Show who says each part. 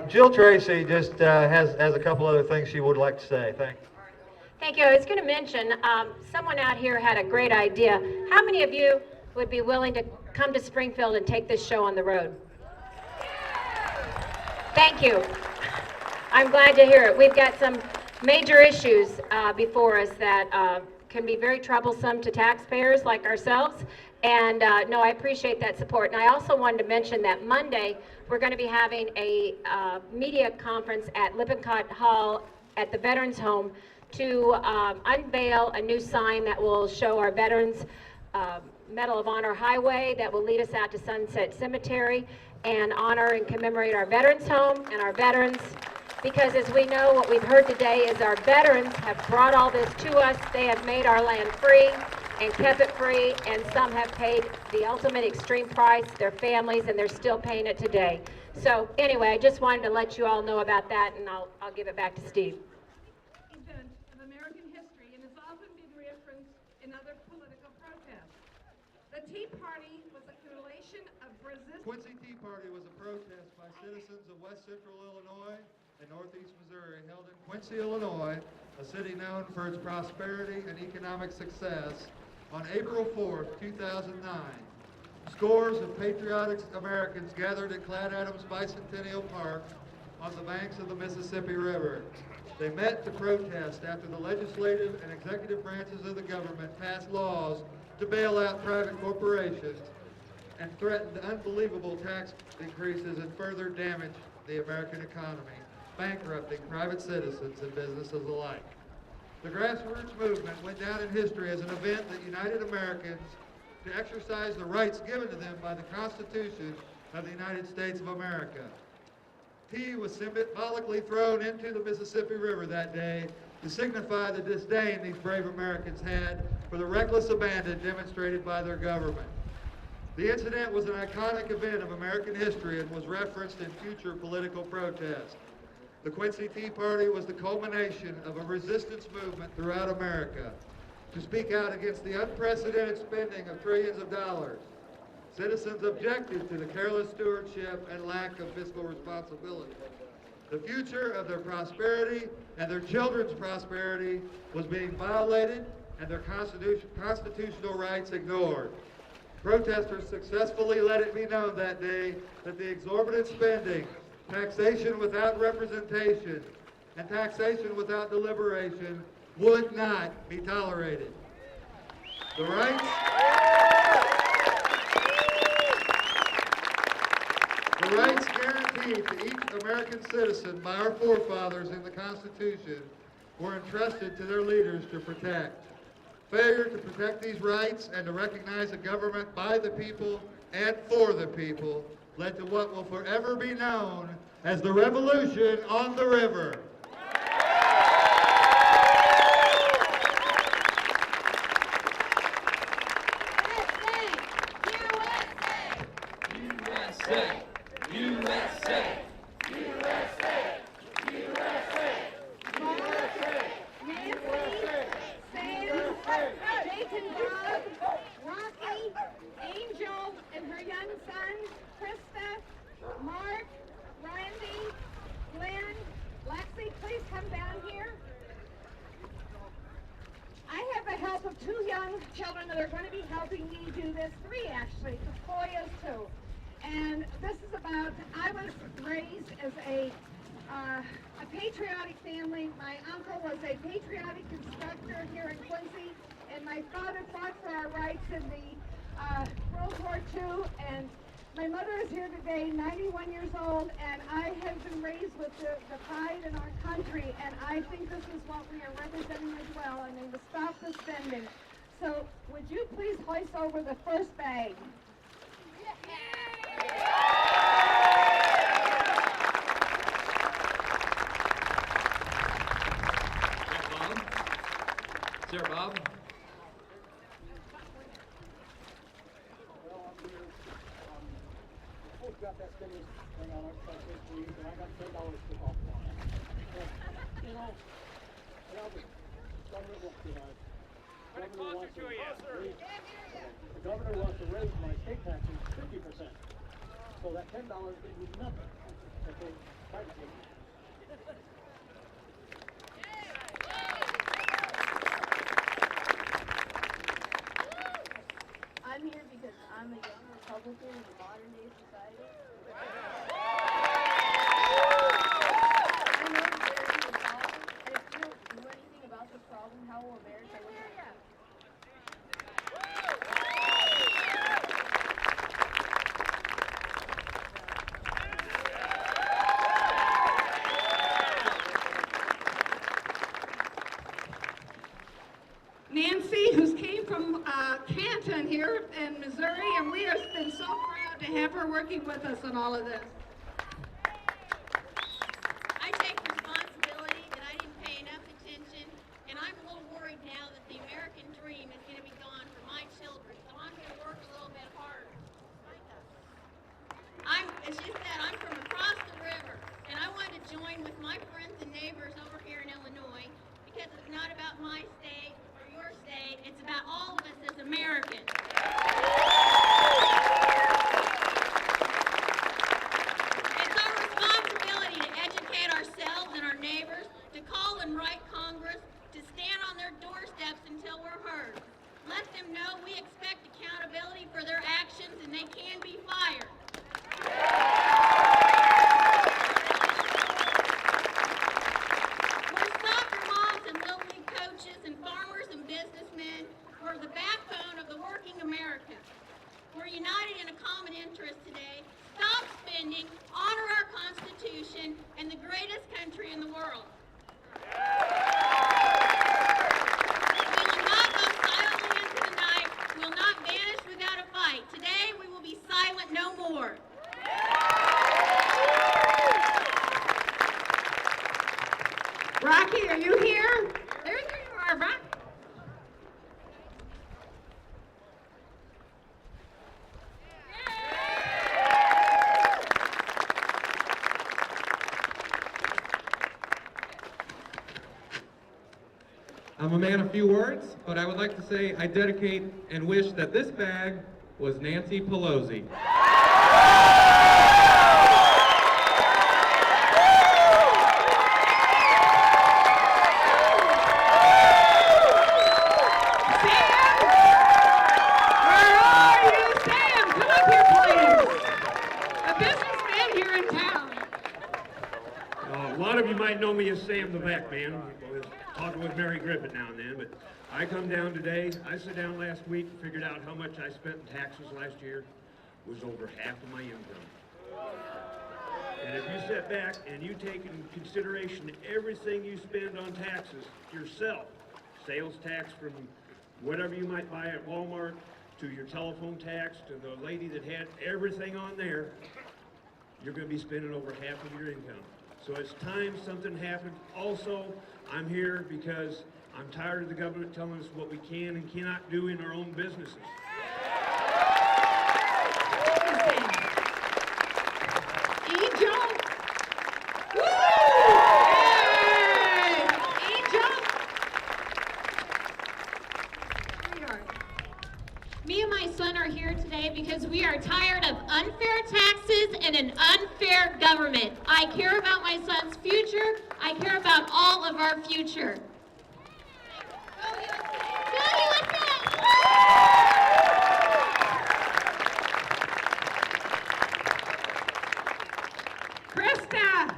Speaker 1: Jill Tracy just has a couple other things she would like to say. Thanks.
Speaker 2: Thank you. I was going to mention, someone out here had a great idea. How many of you would be willing to come to Springfield and take this show on the road? Thank you. I'm glad to hear it. We've got some major issues before us that can be very troublesome to taxpayers like ourselves. And no, I appreciate that support. And I also wanted to mention that Monday, we're going to be having a media conference at Lippincott Hall at the Veterans Home to unveil a new sign that will show our Veterans Medal of Honor Highway that will lead us out to Sunset Cemetery and honor and commemorate our Veterans Home and our veterans. Because as we know, what we've heard today is our veterans have brought all this to us. They have made our land free and kept it free, and some have paid the ultimate extreme price, their families, and they're still paying it today. So anyway, I just wanted to let you all know about that, and I'll give it back to Steve.
Speaker 3: Event of American history and has often been referenced in other political protests. The Tea Party was a coalition of resistance.
Speaker 4: Quincy Tea Party was a protest by citizens of West Central Illinois and Northeast Missouri held in Quincy, Illinois, a city known for its prosperity and economic success, on April 4th, 2009. Scores of patriotic Americans gathered at Clad Adams Bicentennial Park on the banks of the Mississippi River. They met to protest after the legislative and executive branches of the government passed laws to bail out private corporations and threatened unbelievable tax increases and further damaged the American economy, bankrupting private citizens and businesses alike. The grassroots movement went down in history as an event that united Americans to exercise the rights given to them by the Constitution of the United States of America. Tea was symbolically thrown into the Mississippi River that day to signify the disdain these brave Americans had for the reckless abandon demonstrated by their government. The incident was an iconic event of American history and was referenced in future political protests. The Quincy Tea Party was the culmination of a resistance movement throughout America to speak out against the unprecedented spending of trillions of dollars. Citizens objected to the careless stewardship and lack of fiscal responsibility. The future of their prosperity and their children's prosperity was being violated and their constitutional rights ignored. Protesters successfully let it be known that day that the exorbitant spending, taxation without representation, and taxation without deliberation would not be tolerated. The rights guaranteed to each American citizen by our forefathers in the Constitution were entrusted to their leaders to protect. Failure to protect these rights and to recognize a government by the people and for the people led to what will forever be known as the Revolution on the River.
Speaker 3: Children that are going to be helping me do this, three actually, Sequoias too. And this is about, I was raised as a patriotic family. My uncle was a patriotic instructor here in Quincy, and my father fought for our rights in the World War II, and my mother is here today, 91 years old, and I have been raised with the pride in our country, and I think this is what we are representing as well, and they will stop the spending. So, would you please hoist over the first bag?
Speaker 5: Sarah Bob?
Speaker 6: We've got that spending thing on our site this week, and I got $10 to off on it. You know, the governor wants to raise my state taxes 50%. So that $10 gives me nothing. Okay?
Speaker 5: I'm here because I'm a young Republican in the modern day society. I know that there is a problem, and if we don't do anything about this problem, how will America look at it?
Speaker 3: Nancy, who came from Canton here in Missouri, and we have been so proud to have her working with us on all of this.
Speaker 7: I take responsibility that I didn't pay enough attention, and I'm a little worried now that the American dream is going to be gone for my children, so I'm going to work a little bit harder. It's just that I'm from across the river, and I want to join with my friends and neighbors over here in Illinois, because it's not about my state or your state, it's about all of us as Americans. It's our responsibility to educate ourselves and our neighbors, to call and write Congress, to stand on their doorsteps until we're heard. Let them know we expect accountability for their actions and they can be fired. We're soccer moms and little league coaches and farmers and businessmen. We're the backbone of the working American. We're united in a common interest today. Stop spending, honor our Constitution, and the greatest country in the world. We will not go silently into the night. We will not vanish without a fight. Today, we will be silent no more.
Speaker 3: Rocky, are you here? There you are, Rocky.
Speaker 8: I'm a man of few words, but I would like to say I dedicate and wish that this bag was Nancy Pelosi.
Speaker 3: Where are you, Sam? Come up here, please. A businessman here in town.
Speaker 9: A lot of you might know me as Sam the Vet Man. I was talking with Mary Griffith now and then, but I come down today. I sat down last week and figured out how much I spent in taxes last year. It was over half of my income. And if you sit back and you take in consideration everything you spend on taxes yourself, sales tax from whatever you might buy at Walmart, to your telephone tax, to the lady that had everything on there, you're going to be spending over half of your income. So it's time something happened. Also, I'm here because I'm tired of the government telling us what we can and cannot do in our own businesses.
Speaker 3: Angel. Woo! Yay! Angel. Sweetheart.
Speaker 7: Me and my son are here today because we are tired of unfair taxes and an unfair government. I care about my son's future. I care about all of our future. Go USA!
Speaker 3: Krista.